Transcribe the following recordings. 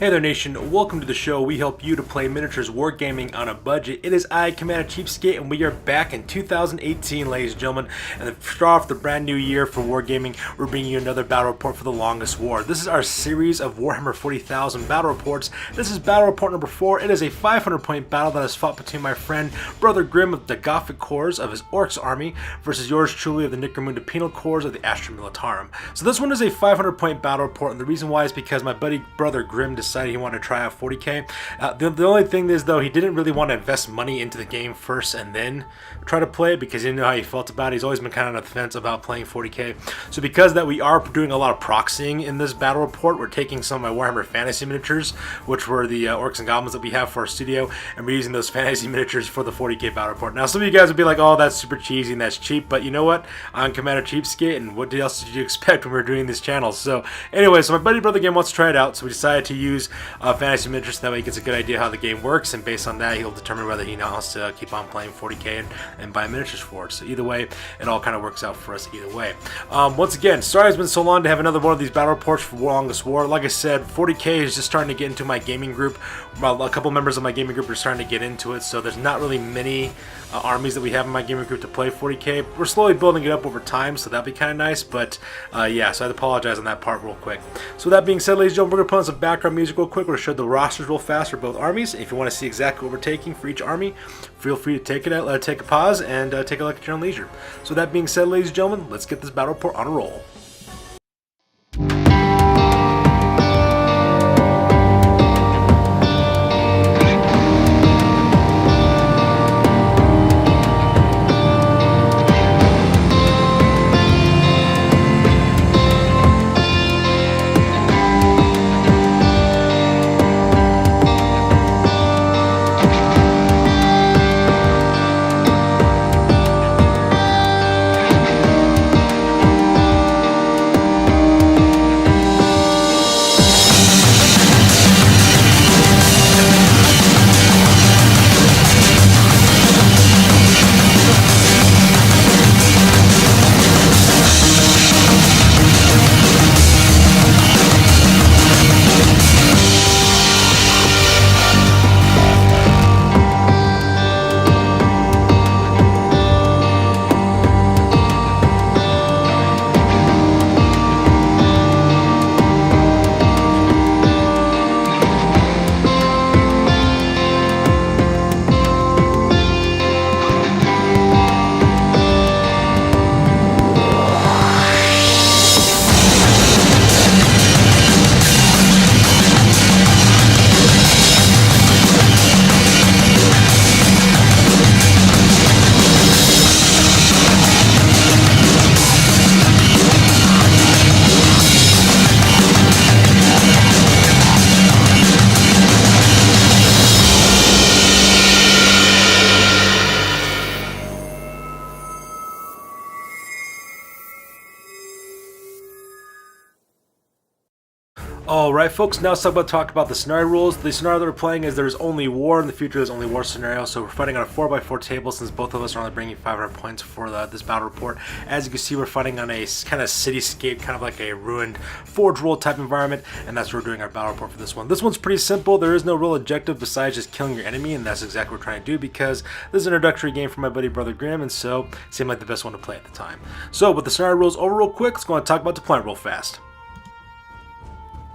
Hey there nation, welcome to the show. We help you to play miniatures wargaming on a budget. It is I, Commander CheapSkate, and we are back in 2018, ladies and gentlemen. And to start off the brand new year for wargaming, we're bringing you another battle report for the longest war. This is our series of Warhammer 40,000 battle reports. This is battle report number 4. It is a 500-point battle that is fought between my friend Brother Grimm of the Gothic Corps of his Orks army versus yours truly of the Necromunda Penal Corps of the Astra Militarum. So this one is a 500-point battle report, and the reason why is because my buddy Brother Grimm decided he wanted to try out 40k. The only thing is, though, he didn't really want to invest money into the game first and then try to play it because he didn't know how he felt about it. He's always been kind of on the fence about playing 40k. So because that, we are doing a lot of proxying in this battle report. We're taking some of my Warhammer fantasy miniatures, which were the Orks and Goblins that we have for our studio, and we're using those fantasy miniatures for the 40k battle report. Now, some of you guys would be like, oh, that's super cheesy and that's cheap, but you know what? I'm Commander CheapSkate, and what else did you expect when we were doing this channel? So anyway, so my buddy Brother Game wants to try it out, so we decided to use fantasy miniatures. That way he gets a good idea how the game works, and based on that he'll determine whether he now wants to keep on playing 40k and buy miniatures for it. So either way, it all kind of works out for us either way. Once again, sorry it's been so long to have another one of these battle reports for Longest War. Like I said, 40k is just starting to get into my gaming group. Well, a couple members of my gaming group are starting to get into it, so there's not really many armies that we have in my gaming group to play 40k. We're slowly building it up over time, so that'd be kind of nice, but yeah, so I'd apologize on that part real quick. So that being said, ladies and gentlemen, we're going to put on some background music real quick. We're going to show the rosters real fast for both armies. If you want to see exactly what we're taking for each army, feel free to take a pause and take a look at your own leisure. So that being said, ladies and gentlemen, let's get this battle report on a roll. Alright folks, now let's talk about the scenario rules. The scenario that we're playing is there's only war. In the future there's only war scenario, so we're fighting on a 4x4 table since both of us are only bringing 500 points for this battle report. As you can see, we're fighting on a kind of cityscape, kind of like a ruined Forge World type environment, and that's where we're doing our battle report for this one. This one's pretty simple. There is no real objective besides just killing your enemy, and that's exactly what we're trying to do because this is an introductory game for my buddy Brother Grimm, and so it seemed like the best one to play at the time. So with the scenario rules over real quick, let's go and talk about deployment real fast.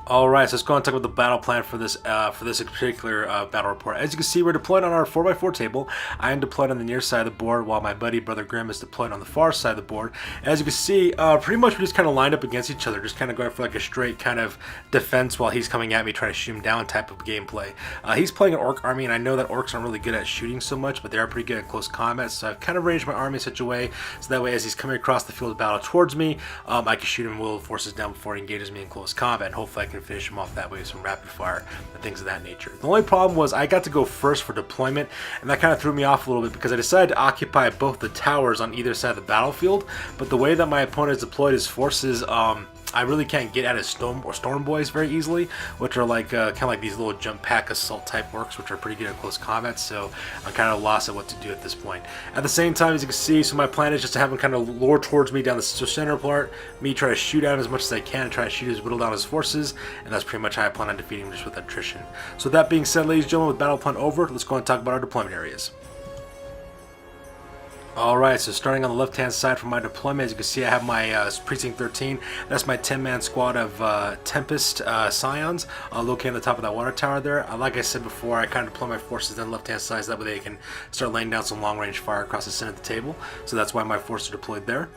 Alright, so let's go and talk about the battle plan for this particular battle report. As you can see, we're deployed on our 4x4 table. I am deployed on the near side of the board, while my buddy Brother Grimm is deployed on the far side of the board. As you can see, pretty much we just kind of lined up against each other, just kind of going for like a straight kind of defense while he's coming at me trying to shoot him down type of gameplay. He's playing an Orc army, and I know that Orcs aren't really good at shooting so much, but they are pretty good at close combat, so I've kind of arranged my army in such a way so that way as he's coming across the field of battle towards me, I can shoot him will forces down before he engages me in close combat, and hopefully I can finish him off that way with some rapid fire and things of that nature. The only problem was I got to go first for deployment, and that kind of threw me off a little bit because I decided to occupy both the towers on either side of the battlefield, but the way that my opponent has deployed his forces, I really can't get at his storm boys very easily, which are like kind of like these little jump pack assault type orcs, which are pretty good at close combat. So I'm kind of lost at what to do at this point. At the same time, as you can see, so my plan is just to have him kind of lure towards me down the center part, me try to shoot at him as much as I can, and try to shoot his whittle down his forces, and that's pretty much how I plan on defeating him, just with attrition. So that being said, ladies and gentlemen, with battle plan over, let's go and talk about our deployment areas. Alright, so starting on the left hand side for my deployment, as you can see, I have my Precinct 13. That's my 10-man squad of Tempest Scions located on the top of that water tower there. Like I said before, I kind of deploy my forces on the left hand side so that way they can start laying down some long range fire across the center of the table. So that's why my forces are deployed there.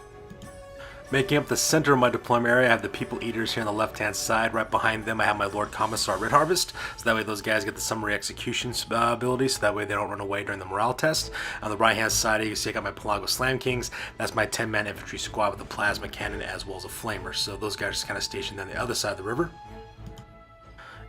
Making up the center of my deployment area, I have the People Eaters here on the left-hand side. Right behind them, I have my Lord Commissar Red Harvest, so that way those guys get the summary execution ability, so that way they don't run away during the morale test. On the right-hand side, you can see I got my Pelago Slam Kings. That's my 10-man infantry squad with a plasma cannon as well as a flamer. So those guys are just kind of stationed on the other side of the river.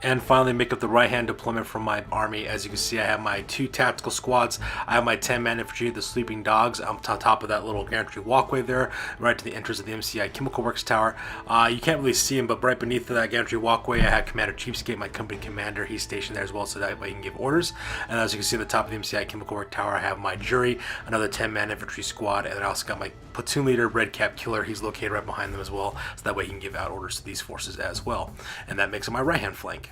And finally, make up the right-hand deployment from my army. As you can see, I have my 2 tactical squads. I have my 10-man infantry, the Sleeping Dogs, on top of that little gantry walkway there, right to the entrance of the MCI Chemical Works Tower. You can't really see him, but right beneath that gantry walkway, I have Commander CheapSkate, my company commander. He's stationed there as well, so that way he can give orders. And as you can see, at the top of the MCI Chemical Works Tower, I have my Jury, another 10-man infantry squad, and then I also got my platoon leader, Red Cap Killer. He's located right behind them as well, so that way he can give out orders to these forces as well. And that makes it my right-hand flank.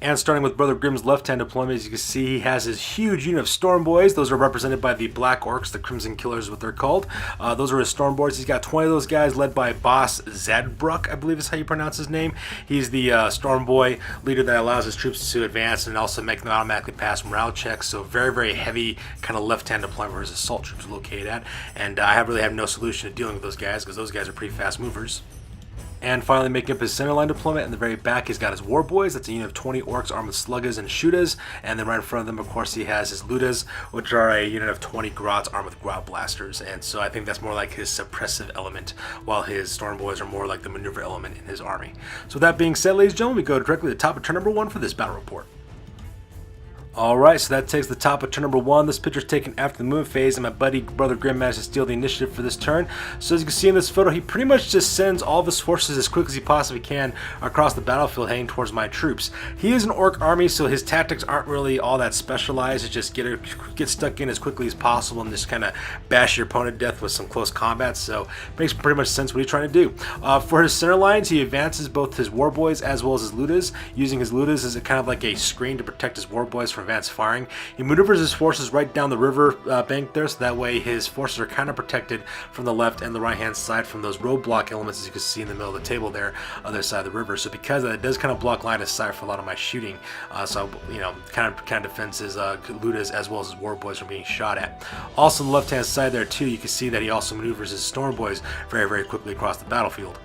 And starting with Brother Grimm's left-hand deployment, as you can see, he has his huge unit of Storm Boys. Those are represented by the Black Orks, the Crimson Killers is what they're called. Those are his Storm Boys. He's got 20 of those guys led by Boss Zadbruk, I believe is how you pronounce his name. He's the Storm Boy leader that allows his troops to advance and also make them automatically pass morale checks. So very, very heavy kind of left-hand deployment where his assault troops are located at. And I really have no solution to dealing with those guys because those guys are pretty fast movers. And finally, making up his centerline deployment in the very back, he's got his War Boys. That's a unit of 20 Orks armed with Sluggas and Shootas. And then right in front of them, of course, he has his Ludas, which are a unit of 20 Grots armed with Grot Blasters. And so I think that's more like his suppressive element, while his Storm Boys are more like the maneuver element in his army. So with that being said, ladies and gentlemen, we go directly to the top of turn number 1 for this battle report. Alright, so that takes the top of turn number 1. This picture's taken after the move phase, and my buddy Brother Grimm managed to steal the initiative for this turn. So as you can see in this photo, he pretty much just sends all of his forces as quick as he possibly can across the battlefield heading towards my troops. He is an Orc army, so his tactics aren't really all that specialized. It's just get stuck in as quickly as possible and just kind of bash your opponent to death with some close combat. So it makes pretty much sense what he's trying to do. For his center lines, he advances both his War Boys as well as his Ludas, using his Ludas as a kind of like a screen to protect his War Boys from advanced firing. He maneuvers his forces right down the river bank there, so that way his forces are kind of protected from the left and the right hand side from those roadblock elements, as you can see in the middle of the table there, other side of the river. So because of that, it does kind of block line of sight for a lot of my shooting. So you know, kind of defends his Ludas as well as his War Boys from being shot at. Also on the left hand side there too, you can see that he also maneuvers his Storm Boys very, very quickly across the battlefield.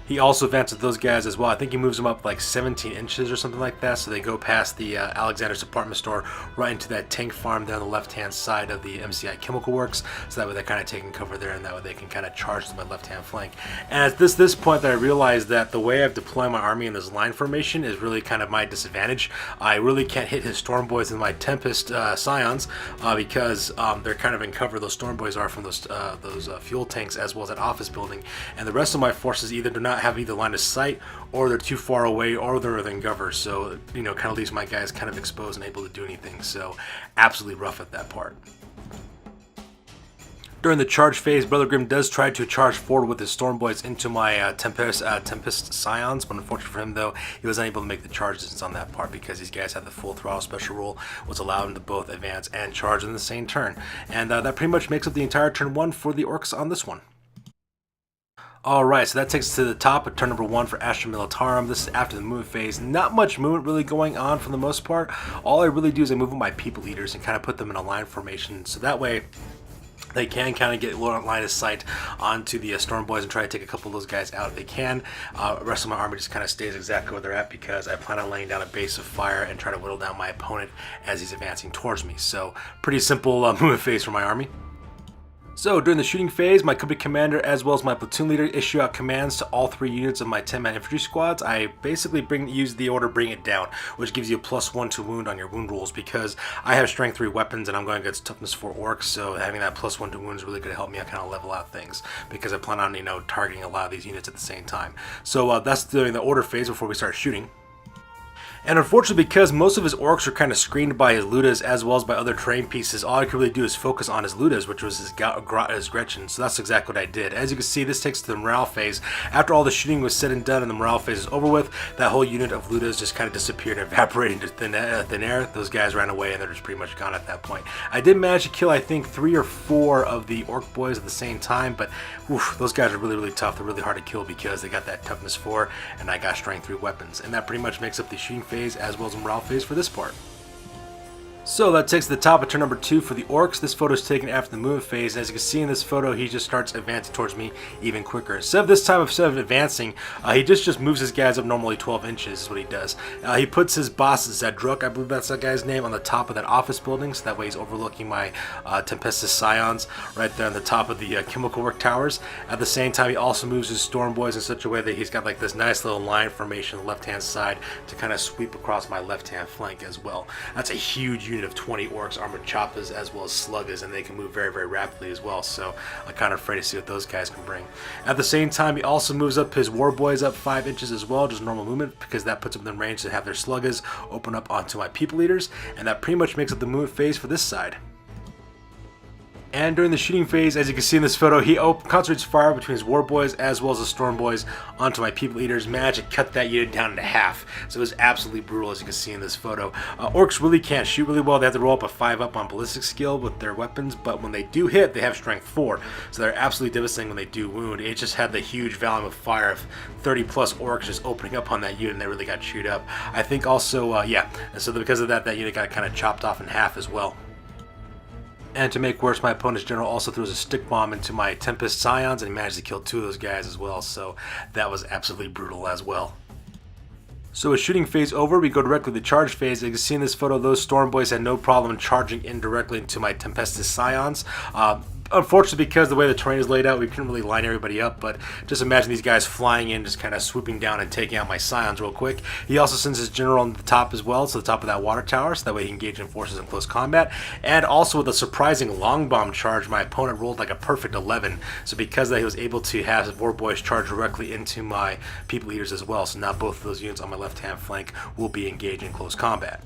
He also advances those guys as well. I think he moves them up like 17 inches or something like that, so they go past the Alexander's department store right into that tank farm there on the left-hand side of the MCI Chemical Works, so that way they're kind of taking cover there, and that way they can kind of charge to my left-hand flank. And at this point that I realized that the way I've deployed my army in this line formation is really kind of my disadvantage. I really can't hit his Storm Boys and my Tempest Scions because they're kind of in cover. Those Storm Boys are from those fuel tanks as well as that office building, and the rest of my forces either do not have either line of sight, or they're too far away, or they're within cover. So you know, kind of leaves my guys kind of exposed and able to do anything. So absolutely rough at that part. During the charge phase, Brother Grimm does try to charge forward with his Storm Boys into my Tempest Scions, but unfortunately for him though, he was unable to make the charge distance on that part because these guys have the full throttle special rule, which allowed him to both advance and charge in the same turn. And that pretty much makes up the entire turn 1 for the Orcs on this one. Alright, so that takes us to the top of turn number 1 for Astra Militarum. This is after the move phase. Not much movement really going on for the most part. All I really do is I move with my People Eaters and kind of put them in a line formation, so that way they can kind of get line of sight onto the Storm Boys and try to take a couple of those guys out if they can. The rest of my army just kind of stays exactly where they're at because I plan on laying down a base of fire and try to whittle down my opponent as he's advancing towards me. So pretty simple move phase for my army. So during the shooting phase, my company commander as well as my platoon leader issue out commands to all 3 units of my 10-man infantry squads. I basically use the order bring it down, which gives you a +1 to wound on your wound rolls because I have strength 3 weapons and I'm going against toughness 4 orcs, so having that +1 to wound is really going to help me kind of level out things because I plan on, targeting a lot of these units at the same time. So that's during the order phase before we start shooting. And unfortunately, because most of his orcs are kind of screened by his Ludas as well as by other terrain pieces, all I could really do is focus on his Ludas, which was his Gretchen. So that's exactly what I did. As you can see, this takes to the morale phase. After all the shooting was said and done and the morale phase is over with, that whole unit of Ludas just kind of disappeared and evaporated into thin air. Those guys ran away and they're just pretty much gone at that point. I did manage to kill, I think, 3 or 4 of the orc boys at the same time, but oof, those guys are really, really tough. They're really hard to kill because they got that toughness 4 and I got strength 3 weapons. And that pretty much makes up the shooting phase as well as the morale phase for this part. So that takes the top of turn number 2 for the orcs. This photo is taken after the movement phase. As you can see in this photo, he just starts advancing towards me even quicker. Instead of advancing, he just moves his guys up normally 12 inches is what he does. He puts his boss, Zadruk, I believe that's that guy's name, on the top of that office building, so that way he's overlooking my Tempestus Scions right there on the top of the chemical work towers. At the same time, he also moves his storm boys in such a way that he's got like this nice little line formation on the left-hand side to kind of sweep across my left-hand flank as well. That's a huge unit of 20 orcs, armored choppas, as well as sluggers, and they can move very, very rapidly as well, so I'm kind of afraid to see what those guys can bring. At the same time, he also moves up his war boys up 5 inches as well, just normal movement, because that puts them in range to have their sluggers open up onto my people leaders, and that pretty much makes up the movement phase for this side. And during the shooting phase, as you can see in this photo, he concentrates fire between his war boys as well as the storm boys onto my people eaters. Managed to cut that unit down into half. So it was absolutely brutal, as you can see in this photo. Orcs really can't shoot really well. They have to roll up a 5 up on ballistic skill with their weapons, but when they do hit, they have strength 4. So they're absolutely devastating when they do wound. It just had the huge volume of fire of 30 plus orcs just opening up on that unit, and they really got chewed up. I think also, and so because of that, that unit got kind of chopped off in half as well. And to make worse, my opponent's general also throws a stick bomb into my Tempest Scions, and he managed to kill 2 of those guys as well, so that was absolutely brutal as well. So with shooting phase over, we go directly to the charge phase. As you can see in this photo, those storm boys had no problem charging in directly into my Tempestus Scions. Unfortunately, because the way the terrain is laid out, we couldn't really line everybody up, but just imagine these guys flying in, just kind of swooping down and taking out my Scions real quick. He also sends his general on the top as well, to the top of that water tower, so that way he can engage in forces in close combat. And also with a surprising long bomb charge, my opponent rolled like a perfect 11, so because of that, he was able to have his war boys charge directly into my people eaters as well, so now both of those units on my left-hand flank will be engaged in close combat.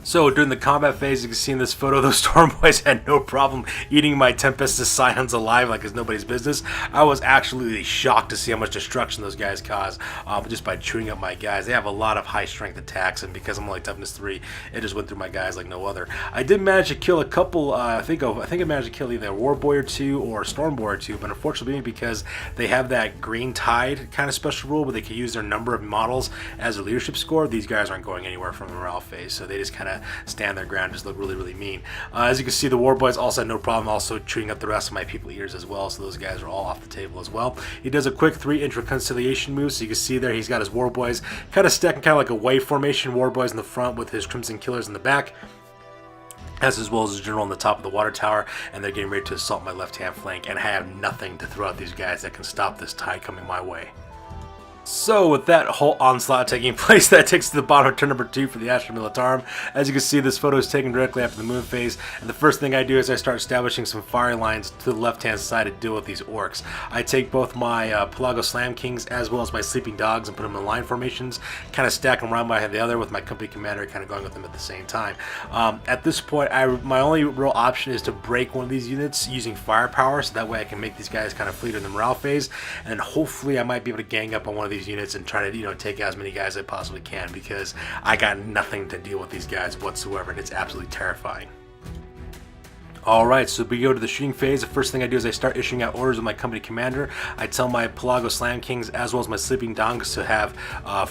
So during the combat phase, you can see in this photo, those storm boys had no problem eating my Tempestus Scions alive like it's nobody's business. I was absolutely shocked to see how much destruction those guys caused just by chewing up my guys. They have a lot of high strength attacks, and because I'm only toughness 3, it just went through my guys like no other. I did manage to kill a couple. I think I managed to kill either a war boy or 2 or a storm boy or 2, but unfortunately, because they have that green tide kind of special rule where they can use their number of models as a leadership score, these guys aren't going anywhere from the morale phase, so they just kind of stand their ground, just look really, really mean. As you can see, the war boys also had no problem also chewing up the rest of my people eaters as well, so those guys are all off the table as well. He does a quick 3-inch reconciliation move, so you can see there he's got his war boys kind of stacking kind of like a wave formation, war boys in the front with his crimson killers in the back, as well as his general on the top of the water tower, and they're getting ready to assault my left-hand flank, and I have nothing to throw at these guys that can stop this tide coming my way. So with that whole onslaught taking place, that takes to the bottom of turn number 2 for the Astra Militarum. As you can see, this photo is taken directly after the movement phase, and the first thing I do is I start establishing some fire lines to the left-hand side to deal with these orcs. I take both my Pelago Slam Kings as well as my Sleeping Dogs and put them in line formations, kind of stack them around by the other with my company commander kind of going with them at the same time. At this point, my only real option is to break one of these units using firepower, so that way I can make these guys kind of flee in the morale phase, and hopefully I might be able to gang up on one of these units and try to take out as many guys as I possibly can, because I got nothing to deal with these guys whatsoever, and it's absolutely terrifying. Alright, so we go to the shooting phase. The first thing I do is I start issuing out orders with my company commander. I tell my Pelago Slam Kings as well as my Sleeping Dogs to have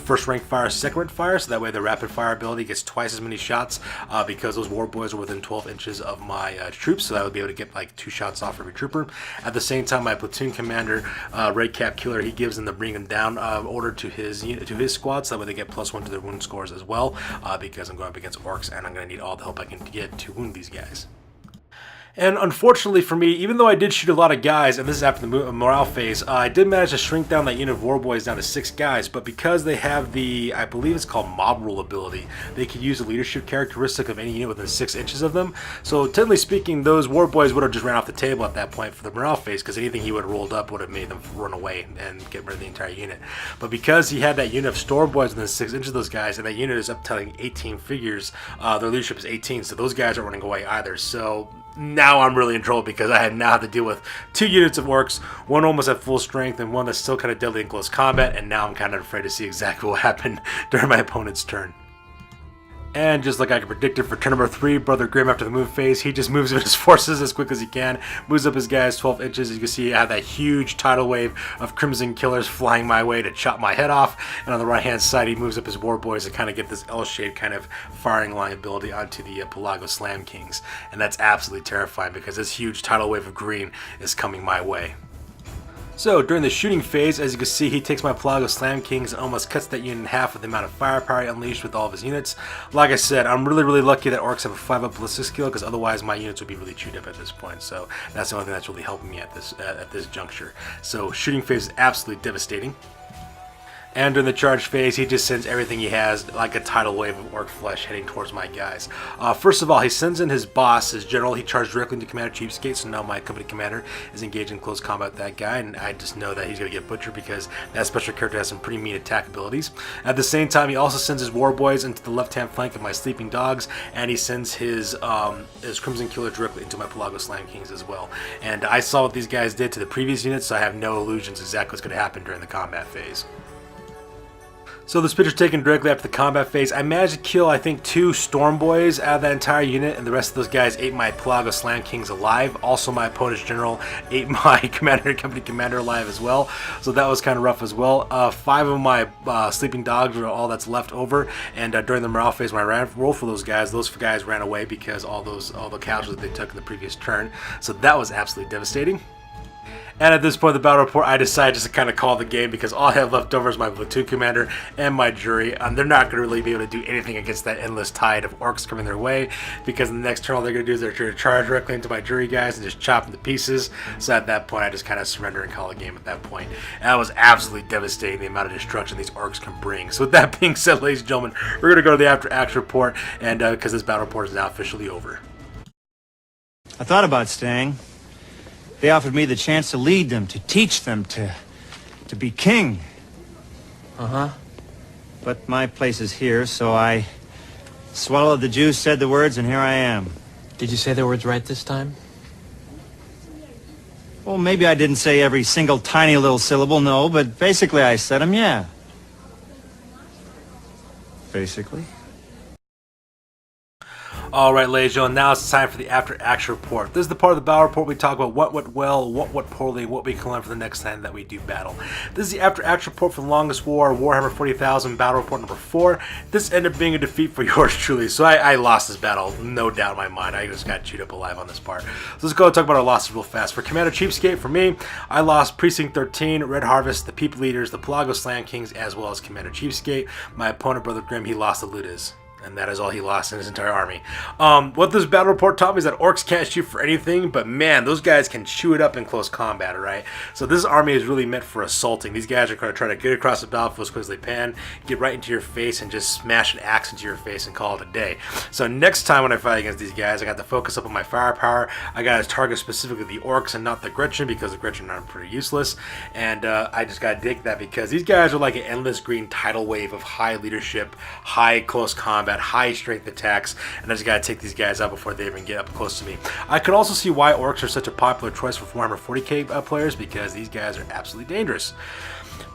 first rank fire, second rank fire, so that way the rapid fire ability gets twice as many shots because those war boys are within 12 inches of my troops, so I would be able to get like 2 shots off every trooper. At the same time, my platoon commander, Red Cap Killer, he gives them the bring them down order to his squad, so that way they get +1 to their wound scores as well, because I'm going up against orcs and I'm going to need all the help I can get to wound these guys. And unfortunately for me, even though I did shoot a lot of guys, and this is after the morale phase, I did manage to shrink down that unit of war boys down to 6 guys, but because they have the, I believe it's called mob rule ability, they could use the leadership characteristic of any unit within 6 inches of them. So technically speaking, those war boys would have just ran off the table at that point for the morale phase, because anything he would have rolled up would have made them run away and get rid of the entire unit. But because he had that unit of storm boys within 6 inches of those guys, and that unit is up to 18 figures, their leadership is 18, so those guys aren't running away either. So now I'm really in trouble because I now have to deal with 2 units of orcs, one almost at full strength and one that's still kind of deadly in close combat, and now I'm kind of afraid to see exactly what happened during my opponent's turn. And just like I predicted for turn number 3, Brother Grimm after the move phase, he just moves with his forces as quick as he can, moves up his guys 12 inches. As you can see, I have that huge tidal wave of Crimson Killers flying my way to chop my head off. And on the right hand side, he moves up his war boys to kind of get this L-shaped kind of firing line ability onto the Pelago Slam Kings. And that's absolutely terrifying because this huge tidal wave of green is coming my way. So during the shooting phase, as you can see, he takes my Pelago Slam Kings and almost cuts that unit in half with the amount of firepower he unleashed with all of his units. Like I said, I'm really lucky that Orks have a 5-up ballistic skill, because otherwise my units would be really chewed up at this point. So that's the only thing that's really helping me at this juncture. So shooting phase is absolutely devastating. And during the charge phase, he just sends everything he has like a tidal wave of orc flesh heading towards my guys. First of all, he sends in his boss, his general. He charged directly into Commander CheapSkate, so now my company commander is engaged in close combat with that guy, and I just know that he's going to get butchered because that special character has some pretty mean attack abilities. At the same time, he also sends his war boys into the left-hand flank of my sleeping dogs, and he sends his Crimson Killer directly into my Pelago Slam Kings as well. And I saw what these guys did to the previous units, so I have no illusions exactly what's going to happen during the combat phase. So this picture taken directly after the combat phase. I managed to kill, I think, 2 Storm Boys out of that entire unit, and the rest of those guys ate my Pelago Slam Kings alive. Also, my opponent's general ate my company commander alive as well. So that was kind of rough as well. 5 of my sleeping dogs are all that's left over, and during the morale phase when I rolled for those guys ran away because all the casualties they took in the previous turn. So that was absolutely devastating. And at this point in the battle report, I decided just to kind of call the game because all I have left over is my platoon commander and my jury. They're not going to really be able to do anything against that endless tide of orcs coming their way, because the next turn all they're going to do is they're going to charge directly into my jury guys and just chop them to pieces. So at that point, I just kind of surrender and call the game at that point. And that was absolutely devastating, the amount of destruction these orcs can bring. So with that being said, ladies and gentlemen, we're going to go to the after action report, and because this battle report is now officially over. I thought about staying. They offered me the chance to lead them, to teach them, to be king. Uh-huh. But my place is here, so I swallowed the juice, said the words, and here I am. Did you say the words right this time? Well, maybe I didn't say every single tiny little syllable, no, but basically I said them, yeah. Basically. Alright, ladies and gentlemen, now it's time for the after action report. This is the part of the battle report we talk about what went well, what went poorly, what we can learn for the next time that we do battle. This is the after action report for the longest war, Warhammer 40,000, battle report number 4. This ended up being a defeat for yours truly, so I lost this battle, no doubt in my mind. I just got chewed up alive on this part. So let's go and talk about our losses real fast. For Commander CheapSkate, for me, I lost Precinct 13, Red Harvest, the People Leaders, the Pelago Slam Kings, as well as Commander CheapSkate. My opponent, Brother Grimm, he lost the Ludas. And that is all he lost in his entire army. What this battle report taught me is that orcs can't shoot for anything, but man, those guys can chew it up in close combat, alright? So this army is really meant for assaulting. These guys are going to try to get across the battlefield as quick as they can, get right into your face, and just smash an axe into your face and call it a day. So next time when I fight against these guys, I got to focus up on my firepower. I got to target specifically the orcs and not the Gretchen, because the Gretchen are pretty useless. And I just got to dig that because these guys are like an endless green tidal wave of high leadership, high close combat, high strength attacks, and I just gotta take these guys out before they even get up close to me. I could also see why orcs are such a popular choice for Warhammer 40k players, because these guys are absolutely dangerous.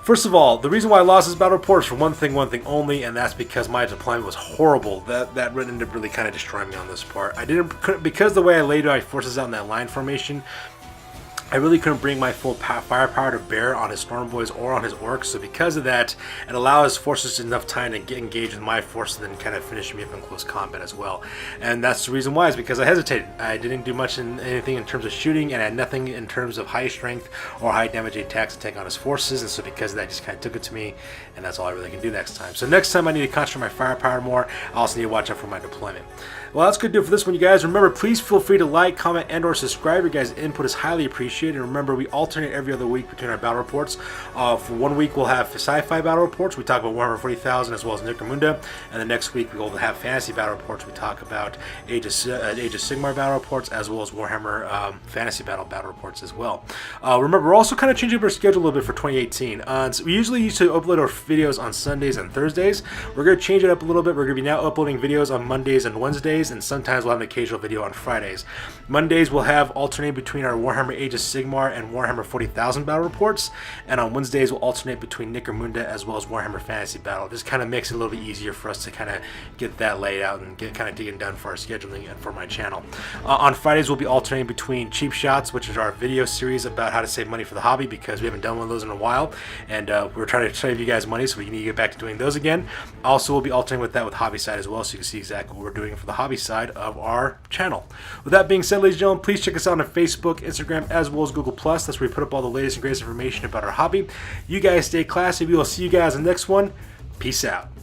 First of all, the reason why I lost this battle report is for one thing only, and that's because my deployment was horrible. That ended up really kind of destroying me on this part. Because the way I laid my forces out in that line formation, I really couldn't bring my full firepower to bear on his Storm Boys or on his Orks, so because of that, it allows forces enough time to get engaged with my forces and then kind of finish me up in close combat as well. And that's the reason why, is because I hesitated. I didn't do much in anything in terms of shooting, and I had nothing in terms of high strength or high damage attacks to take on his forces, and so because of that, I just kind of took it to me, and that's all I really can do next time. So next time I need to concentrate my firepower more. I also need to watch out for my deployment. Well, that's going to do it for this one, you guys. Remember, please feel free to like, comment, and or subscribe. Your guys' input is highly appreciated. And remember, we alternate every other week between our battle reports. For 1 week, we'll have sci-fi battle reports. We talk about Warhammer 40,000 as well as Necromunda. And the next week, we'll have fantasy battle reports. We talk about Age of Sigmar battle reports as well as Warhammer fantasy battle reports as well. Remember, we're also kind of changing up our schedule a little bit for 2018. So we usually used to upload our videos on Sundays and Thursdays. We're going to change it up a little bit. We're going to be now uploading videos on Mondays and Wednesdays, and sometimes we'll have an occasional video on Fridays. Mondays we'll have alternate between our Warhammer Age of Sigmar and Warhammer 40,000 battle reports, and on Wednesdays we'll alternate between Necromunda as well as Warhammer Fantasy Battle. This kind of makes it a little bit easier for us to kind of get that laid out and get kind of digging done for our scheduling and for my channel. On Fridays we'll be alternating between Cheap Shots, which is our video series about how to save money for the hobby, because we haven't done one of those in a while, and we're trying to save you guys money, so we need to get back to doing those again. Also, we'll be alternating with that with Hobby Side as well, so you can see exactly what we're doing for the Hobby Side of our channel. With that being said, ladies and gentlemen, please check us out on Facebook, Instagram, as well as Google+. That's where we put up all the latest and greatest information about our hobby. You guys stay classy. We will see you guys in the next one. Peace out.